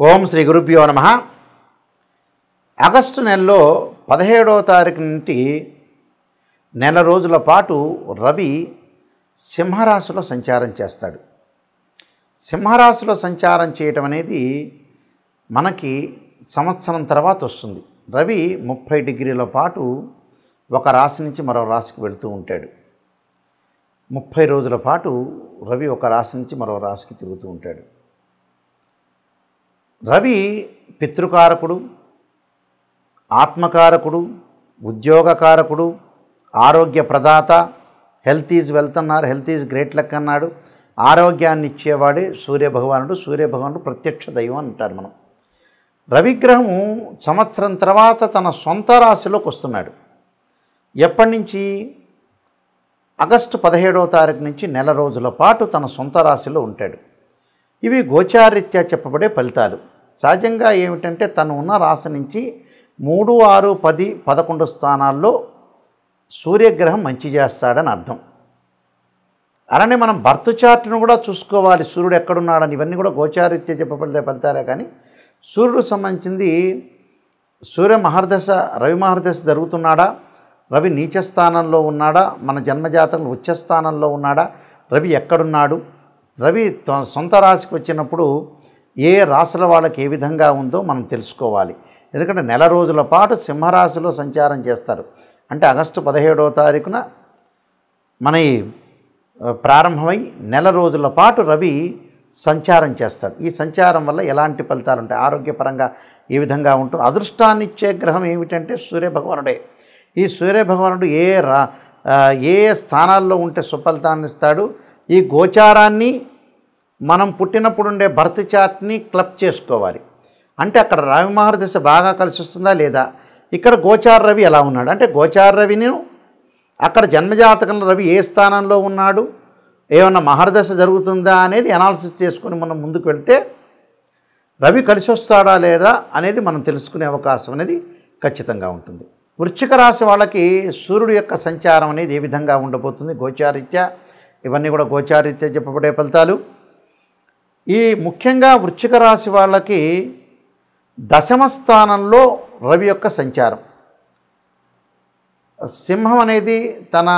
ఓం శ్రీ గురుభ్యో నమః. ఆగస్టు నెలలో 17వ తారీఖు నుండి నెల రోజుల పాటు రవి సింహరాశిలో సంచారం చేస్తాడు. సింహరాశిలో సంచారం చేయటం అనేది మనకి సంవత్సరం తర్వాత వస్తుంది. రవి 30 డిగ్రీల పాటు ఒక రాశి నుంచి మరో రాశికి వెళుతూ ఉంటాడు. 30 రోజుల పాటు రవి ఒక రాశి నుంచి మరో రాశికి తిరుగుతూ ఉంటాడు. రవి పితృకారకుడు, ఆత్మకారకుడు, ఉద్యోగకారకుడు, ఆరోగ్య ప్రదాత. హెల్త్ ఈజ్ వెల్త్ అన్నారు, హెల్త్ ఈజ్ గ్రేట్ లక్ అన్నాడు. ఆరోగ్యాన్ని ఇచ్చేవాడే సూర్యభగవానుడు. సూర్యభగవానుడు ప్రత్యక్ష దైవం అంటారు మనం. రవిగ్రహము సంవత్సరం తర్వాత తన సొంత రాశిలోకి వస్తున్నాడు. ఎప్పటి నుంచి? ఆగస్టు 17వ తారీఖు నుంచి నెల రోజుల పాటు తన సొంత రాశిలో ఉంటాడు. ఇవి గోచారీత్యా చెప్పబడే ఫలితాలు. సహజంగా ఏమిటంటే తను ఉన్న రాశి నుంచి 3, 6, 10, 11 స్థానాల్లో సూర్యగ్రహం మంచి చేస్తాడని అర్థం. అలానే మనం బర్త్ చార్ట్ను కూడా చూసుకోవాలి. సూర్యుడు ఎక్కడున్నాడని. ఇవన్నీ కూడా గోచారీత్యా చెప్పబడే ఫలితాలే. కానీ సూర్యుడు సంబంధించింది సూర్య మహర్దశ, రవి మహర్దశ జరుగుతున్నాడా, రవి నీచ స్థానంలో ఉన్నాడా, మన జన్మజాతకంలో ఉచ్చ స్థానంలో ఉన్నాడా, రవి ఎక్కడున్నాడు, రవి సొంత రాశికి వచ్చినప్పుడు ఏ రాశుల వాళ్ళకి ఏ విధంగా ఉందో మనం తెలుసుకోవాలి. ఎందుకంటే నెల రోజుల పాటు సింహరాశిలో సంచారం చేస్తారు. అంటే ఆగస్టు 17వ తారీఖున మన ప్రారంభమై నెల రోజుల పాటు రవి సంచారం చేస్తాడు. ఈ సంచారం వల్ల ఎలాంటి ఫలితాలు ఉంటాయి, ఆరోగ్యపరంగా ఏ విధంగా ఉంటుంది? అదృష్టాన్ని ఇచ్చే గ్రహం ఏమిటంటే సూర్యభగవానుడే. ఈ సూర్యభగవానుడు ఏ స్థానాల్లో ఉంటే సుఫలితాన్ని ఇస్తాడు? ఈ గోచారాన్ని మనం పుట్టినప్పుడు ఉండే బర్త్ చార్ట్ని క్లబ్ చేసుకోవాలి. అంటే అక్కడ రవి మహర్దశ బాగా కలిసి వస్తుందా లేదా, ఇక్కడ గోచార రవి ఎలా ఉన్నాడు అంటే గోచార రవిని అక్కడ జన్మజాతకంలో రవి ఏ స్థానంలో ఉన్నాడు, ఏమన్నా మహర్దశ జరుగుతుందా అనేది అనాలిసిస్ చేసుకుని మనం ముందుకు వెళ్తే రవి కలిసి వస్తాడా లేదా అనేది మనం తెలుసుకునే అవకాశం అనేది ఖచ్చితంగా ఉంటుంది. వృశ్చిక రాశి వాళ్ళకి సూర్యుడు యొక్క సంచారం అనేది ఏ విధంగా ఉండబోతుంది గోచారీత్యా, ఇవన్నీ కూడా గోచారీత్యా చెప్పబడే ఫలితాలు. ఈ ముఖ్యంగా వృశ్చిక రాశి వాళ్ళకి దశమ స్థానంలో రవి యొక్క సంచారం. సింహం అనేది తన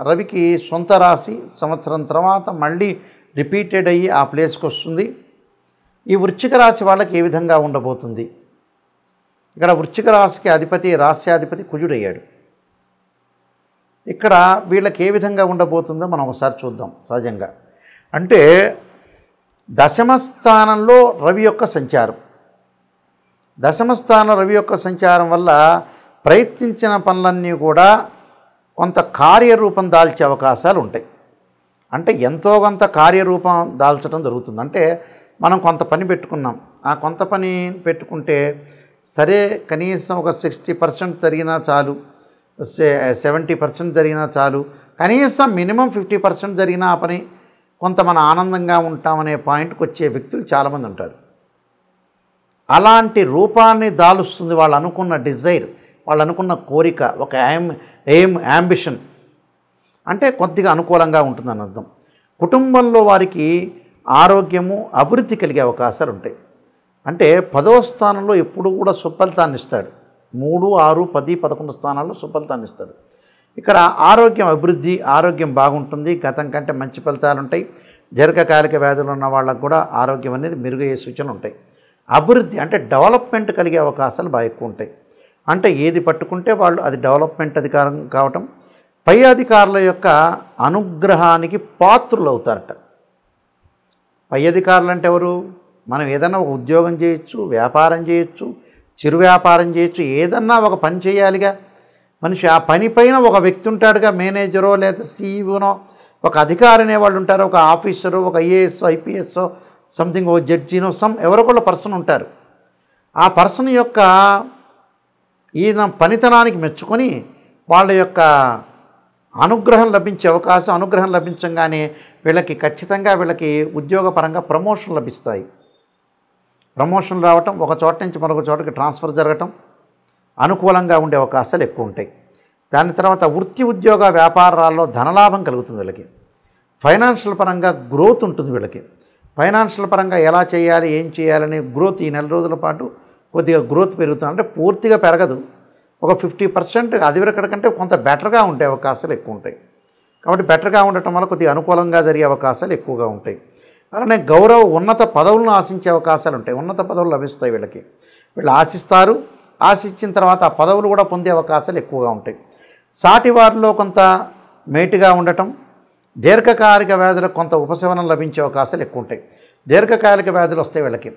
రవికి సొంత రాశి, సంవత్సరం తర్వాత మళ్ళీ రిపీటెడ్ అయ్యి ఆ ప్లేస్కి వస్తుంది. ఈ వృశ్చిక రాశి వాళ్ళకి ఏ విధంగా ఉండబోతుంది? ఇక్కడ వృశ్చిక రాశికి అధిపతి, రాశ్యాధిపతి కుజుడయ్యాడు. ఇక్కడ వీళ్ళకి ఏ విధంగా ఉండబోతుందో మనం ఒకసారి చూద్దాం. సహజంగా అంటే దశమ స్థానంలో రవి యొక్క సంచారం. దశమ స్థానం రవి యొక్క సంచారం వల్ల ప్రయత్నించిన పనులన్నీ కూడా కొంత కార్యరూపం దాల్చే అవకాశాలు ఉంటాయి. అంటే ఎంతో కొంత కార్యరూపం దాల్చడం జరుగుతుంది. అంటే మనం కొంత పని పెట్టుకున్నాం, ఆ కొంత పని పెట్టుకుంటే సరే కనీసం ఒక 60% జరిగినా చాలు, 70% జరిగినా చాలు, కనీసం మినిమం 50% జరిగినా ఆ పని కొంత మన ఆనందంగా ఉంటామనే పాయింట్కి వచ్చే వ్యక్తులు చాలామంది ఉంటారు. అలాంటి రూపాన్ని దాలుస్తుంది వాళ్ళు అనుకున్న డిజైర్, వాళ్ళు అనుకున్న కోరిక, ఒక యాంబిషన్ అంటే కొద్దిగా అనుకూలంగా ఉంటుందని అర్థం. కుటుంబంలో వారికి ఆరోగ్యము, అభివృద్ధి కలిగే అవకాశాలు ఉంటాయి. అంటే 10వ స్థానంలో ఎప్పుడు కూడా సుఫలితాన్ని ఇస్తాడు. 3, 6, 10, 11 స్థానాల్లో సుఫలితాన్ని ఇస్తాడు. ఇక్కడ ఆరోగ్యం, అభివృద్ధి, ఆరోగ్యం బాగుంటుంది. గతం కంటే మంచి ఫలితాలు ఉంటాయి. దీర్ఘకాలిక వ్యాధులు ఉన్న వాళ్ళకు కూడా ఆరోగ్యం అనేది మెరుగయ్యే సూచనలు ఉంటాయి. అభివృద్ధి అంటే డెవలప్మెంట్ కలిగే అవకాశాలు బాగా ఎక్కువ ఉంటాయి. అంటే ఏది పట్టుకుంటే వాళ్ళు అది డెవలప్మెంట్ అధికారం కావటం, పై అధికారుల యొక్క అనుగ్రహానికి పాత్రులు అవుతారట. పై అధికారులు అంటే ఎవరు? మనం ఏదన్నా ఒక ఉద్యోగం చేయొచ్చు, వ్యాపారం చేయొచ్చు, చిరు వ్యాపారం చేయొచ్చు, ఏదన్నా ఒక పని చేయాలిగా మనిషి. ఆ పని పైన ఒక వ్యక్తి ఉంటాడుగా, మేనేజరో లేదా సీఈఓనో, ఒక అధికారి అనేవాళ్ళు ఉంటారు, ఒక ఆఫీసరు, ఒక ఐఏఎస్, ఐపీఎస్, సంథింగ్, ఓ జడ్జినో, ఎవరొకళ్ళ పర్సన్ ఉంటారు. ఆ పర్సన్ యొక్క ఈయన పనితనానికి మెచ్చుకొని వాళ్ళ యొక్క అనుగ్రహం లభించే అవకాశం, అనుగ్రహం లభించగానే వీళ్ళకి ఖచ్చితంగా వీళ్ళకి ఉద్యోగపరంగా ప్రమోషన్ లభిస్తాయి. ప్రమోషన్ రావటం, ఒక చోట నుంచి మరొక చోటకి ట్రాన్స్ఫర్ జరగటం, అనుకూలంగా ఉండే అవకాశాలు ఎక్కువ ఉంటాయి. దాని తర్వాత వృత్తి, ఉద్యోగ, వ్యాపారాల్లో ధనలాభం కలుగుతుంది వీళ్ళకి. ఫైనాన్షియల్ పరంగా గ్రోత్ ఉంటుంది వీళ్ళకి. ఫైనాన్షియల్ పరంగా ఎలా చేయాలి, ఏం చేయాలనే గ్రోత్ ఈ నెల రోజుల పాటు కొద్దిగా గ్రోత్ పెరుగుతుంది. అంటే పూర్తిగా పెరగదు, ఒక 50% అదివరకటి కంటే కొంత బెటర్గా ఉండే అవకాశాలు ఎక్కువ ఉంటాయి. కాబట్టి బెటర్గా ఉండటం వల్ల కొద్దిగా అనుకూలంగా జరిగే అవకాశాలు ఎక్కువగా ఉంటాయి. అలానే ఉన్నత పదవులను ఆశించే అవకాశాలు ఉంటాయి. ఉన్నత పదవులు లభిస్తాయి వీళ్ళకి. వీళ్ళు ఆశిస్తారు, ఆశించిన తర్వాత ఆ పదవులు కూడా పొందే అవకాశాలు ఎక్కువగా ఉంటాయి. సాటి వారిలో కొంత మేటుగా ఉండటం, దీర్ఘకాలిక వ్యాధులకు కొంత ఉపశమనం లభించే అవకాశాలు ఎక్కువ ఉంటాయి. దీర్ఘకాలిక వ్యాధులు వస్తాయి వీళ్ళకి.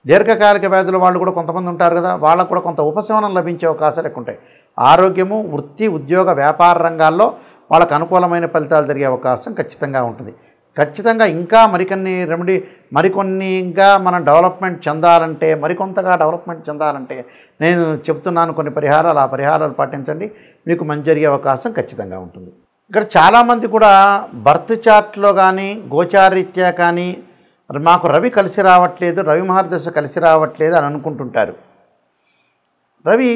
దీర్ఘకాలిక వ్యాధుల వాళ్ళు కూడా కొంతమంది ఉంటారు కదా, వాళ్ళకు కూడా కొంత ఉపశమనం లభించే అవకాశాలు ఎక్కువ ఉంటాయి. ఆరోగ్యము, వృత్తి, ఉద్యోగ, వ్యాపార రంగాల్లో వాళ్ళకు అనుకూలమైన ఫలితాలు జరిగే అవకాశం ఖచ్చితంగా ఉంటుంది. ఖచ్చితంగా ఇంకా మరికొన్ని ఇంకా మనం డెవలప్మెంట్ చెందాలంటే, మరికొంతగా డెవలప్మెంట్ చెందాలంటే నేను చెప్తున్నాను కొన్ని పరిహారాలు. ఆ పరిహారాలు పాటించండి, మీకు మంచి జరిగే అవకాశం ఖచ్చితంగా ఉంటుంది. ఇక్కడ చాలామంది కూడా బర్త్ చార్ట్లో కానీ గోచారీత్యా కానీ మాకు రవి కలిసి రావట్లేదు, రవి మహర్దశ కలిసి రావట్లేదు అని అనుకుంటుంటారు. రవి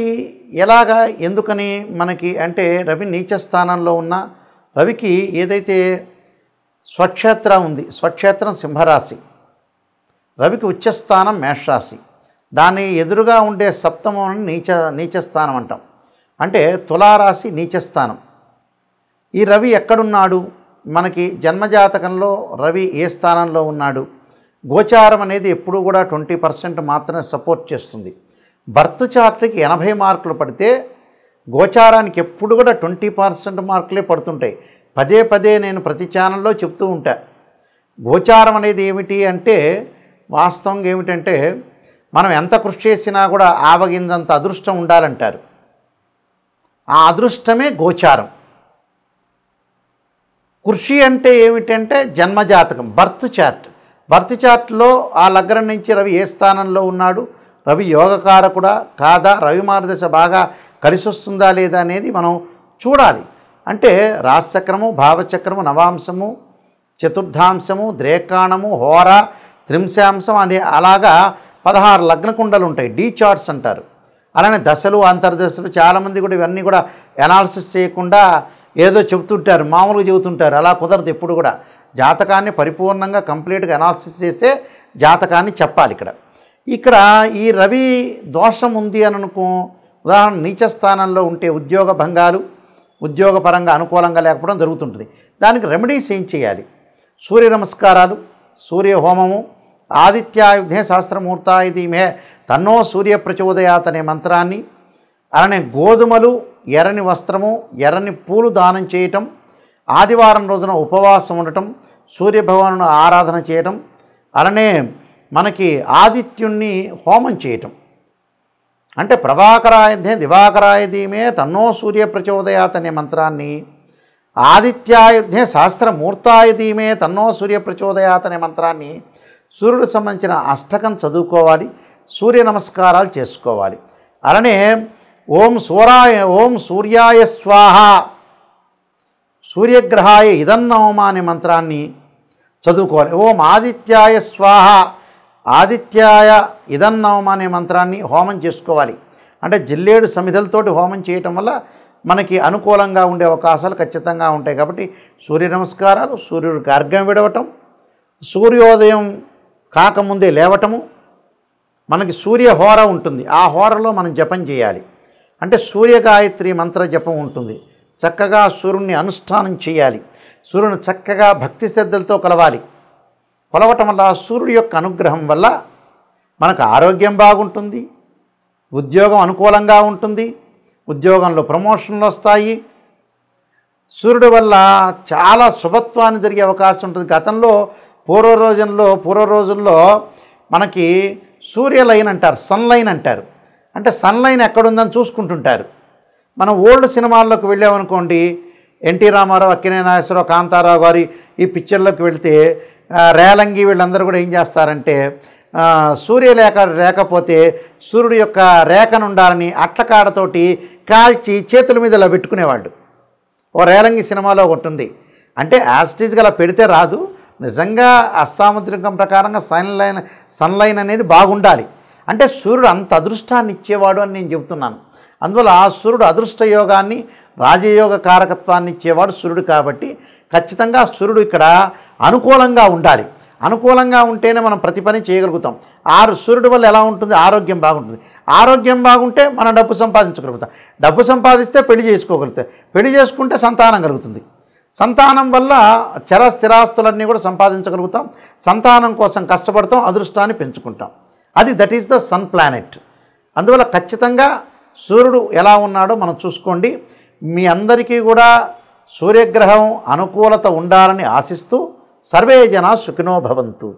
ఎలాగా, ఎందుకని మనకి అంటే రవి నీచ స్థానంలో ఉన్న రవికి ఏదైతే స్వక్షేత్రం ఉంది, స్వక్షేత్రం సింహరాశి, రవికి ఉచ్చస్థానం మేషరాశి, దాని ఎదురుగా ఉండే సప్తమం నీచస్థానం అంటాం. అంటే తులారాశి నీచస్థానం. ఈ రవి ఎక్కడున్నాడు, మనకి జన్మజాతకంలో రవి ఏ స్థానంలో ఉన్నాడు, గోచారం అనేది ఎప్పుడూ కూడా 20% మాత్రమే సపోర్ట్ చేస్తుంది. బర్త్ చార్ట్కి 80 మార్కులు పడితే గోచారానికి ఎప్పుడు కూడా 20% మార్కులే పడుతుంటాయి. పదే పదే నేను ప్రతి ఛానల్లో చెప్తూ ఉంటా. గోచారం అనేది ఏమిటి అంటే, వాస్తవంగా ఏమిటంటే మనం ఎంత కృషి చేసినా కూడా ఆవగింజంత అదృష్టం ఉండాలంటారు. ఆ అదృష్టమే గోచారం. కృషి అంటే ఏమిటంటే జన్మజాతకం, బర్త్ చార్ట్లో ఆ లగ్నం నుంచి రవి ఏ స్థానంలో ఉన్నాడు, రవి యోగకారకుడా కాదా, రవి మార్గదశ బాగా కలిసి వస్తుందా లేదా అనేది మనం చూడాలి. అంటే రాశిచక్రము, భావచక్రము, నవాంశము, చతుర్థాంశము, ద్రేకాణము, హోర, త్రింశాంశం అనే అలాగా 16 లగ్న కుండలు ఉంటాయి. డీ చార్ట్స్ అంటారు. అలానే దశలు, అంతర్దశలు, చాలామంది కూడా ఇవన్నీ కూడా అనాలిసిస్ చేయకుండా ఏదో చెబుతుంటారు, మామూలుగా చెబుతుంటారు. అలా కుదరదు. ఎప్పుడు కూడా జాతకాన్ని పరిపూర్ణంగా కంప్లీట్గా అనాలిసిస్ చేసే జాతకాన్ని చెప్పాలి. ఇక్కడ ఈ రవి దోషం ఉంది అని ఉదాహరణ నీచ స్థానంలో ఉంటే ఉద్యోగ భంగాలు, ఉద్యోగపరంగా అనుకూలంగా లేకపోవడం జరుగుతుంటుంది. దానికి రెమెడీస్ ఏం చేయాలి? సూర్య నమస్కారాలు, సూర్య హోమము, ఆదిత్యాయుధే సహస్రమూర్తాయ ధీమహి తన్నో సూర్య ప్రచోదయాత్ అనే మంత్రాన్ని, అలానే గోధుమలు, ఎర్రని వస్త్రము, ఎర్రని పూలు దానం చేయటం, ఆదివారం రోజున ఉపవాసం ఉండటం, సూర్యభగవాను ఆరాధన చేయటం, అలానే మనకి ఆదిత్యుణ్ణి హోమం చేయటం. అంటే ప్రభాకరాయుధే దివాకరాయ ధీమే తన్నో సూర్య ప్రచోదయాత్ అనే మంత్రాన్ని, ఆదిత్యాయుధే సహస్రమూర్తాయ ధీమే తన్నో సూర్య ప్రచోదయాత్ అనే మంత్రాన్ని, సూర్యుడికి సంబంధించిన అష్టకం చదువుకోవాలి, సూర్య నమస్కారాలు చేసుకోవాలి. అలానే ఓం సూర్యాయ స్వాహ, సూర్యగ్రహాయ ఇదన్నవమ అనే మంత్రాన్ని చదువుకోవాలి. ఓం ఆదిత్యాయ స్వాహ, ఆదిత్యాయ ఇదన్నవమ అనే మంత్రాన్ని హోమం చేసుకోవాలి. అంటే జిల్లేడు సమిధలతోటి హోమం చేయటం వల్ల మనకి అనుకూలంగా ఉండే అవకాశాలు ఖచ్చితంగా ఉంటాయి. కాబట్టి సూర్య నమస్కారాలు, సూర్యుడికి అర్ఘ్యం విడవటం, సూర్యోదయం కాకముందే లేవటము, మనకి సూర్య హోర ఉంటుంది, ఆ హోరలో మనం జపం చేయాలి. అంటే సూర్యగాయత్రి మంత్ర జపం ఉంటుంది. చక్కగా సూర్యుడిని అనుష్ఠానం చేయాలి. సూర్యుని చక్కగా భక్తి శ్రద్ధలతో కొలవటం వల్ల సూర్యుడి యొక్క అనుగ్రహం వల్ల మనకు ఆరోగ్యం బాగుంటుంది, ఉద్యోగం అనుకూలంగా ఉంటుంది, ఉద్యోగంలో ప్రమోషన్లు వస్తాయి. సూర్యుడి వల్ల చాలా శుభత్వాన్ని జరిగే అవకాశం ఉంటుంది. గతంలో పూర్వ రోజుల్లో మనకి సూర్యలైన్ అంటారు, సన్లైన్ అంటారు. అంటే సన్లైన్ ఎక్కడుందని చూసుకుంటుంటారు. మనం ఓల్డ్ సినిమాల్లోకి వెళ్ళామనుకోండి, ఎన్టీ రామారావు, అక్కినేని నాగేశ్వరరావు, కాంతారావు గారి ఈ పిక్చర్లోకి వెళితే రేలంగి వీళ్ళందరూ కూడా ఏం చేస్తారంటే లేకపోతే సూర్యుడి యొక్క రేఖను ఉండాలని అట్లకాడతోటి కాల్చి చేతుల మీద ఇలా పెట్టుకునేవాళ్ళు. ఓ రేలంగి సినిమాలో ఒకటి ఉంది. అంటే యాస్టీజ్గా అలా పెడితే రాదు, నిజంగా అస్తాముద్రికం ప్రకారంగా సన్లైన్ అనేది బాగుండాలి. అంటే సూర్యుడు అంత అదృష్టాన్ని ఇచ్చేవాడు అని నేను చెబుతున్నాను. అందువల్ల ఆ సూర్యుడు అదృష్ట యోగాన్ని, రాజయోగ కారకత్వాన్ని ఇచ్చేవాడు సూర్యుడు. కాబట్టి ఖచ్చితంగా సూర్యుడు ఇక్కడ అనుకూలంగా ఉండాలి. అనుకూలంగా ఉంటేనే మనం ప్రతి పని చేయగలుగుతాం. సూర్యుడి వల్ల ఎలా ఉంటుంది? ఆరోగ్యం బాగుంటుంది. ఆరోగ్యం బాగుంటే మనం డబ్బు సంపాదించగలుగుతాం. డబ్బు సంపాదిస్తే పెళ్లి చేసుకోగలుగుతాం. పెళ్లి చేసుకుంటే సంతానం కలుగుతుంది. సంతానం వల్ల స్థిరాస్తులన్నీ కూడా సంపాదించగలుగుతాం. సంతానం కోసం కష్టపడతాం, అదృష్టాన్ని పెంచుకుంటాం. That is the sun planet. అందువల్ల ఖచ్చితంగా సూర్యుడు ఎలా ఉన్నాడో మనం చూసుకోండి. మీ అందరికీ కూడా సూర్యగ్రహం అనుకూలత ఉండాలని ఆశిస్తూ సర్వే జనా సుఖినో భవంతు.